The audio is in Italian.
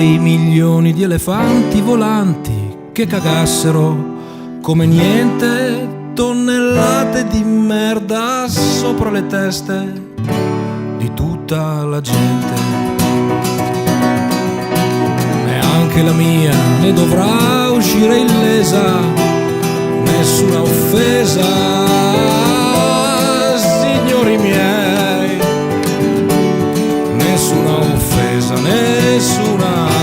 6 milioni di elefanti volanti che cagassero come niente tonnellate di merda sopra le teste di tutta la gente. Neanche la mia ne dovrà uscire illesa, nessuna offesa, signori miei, nessuna offesa, nessuna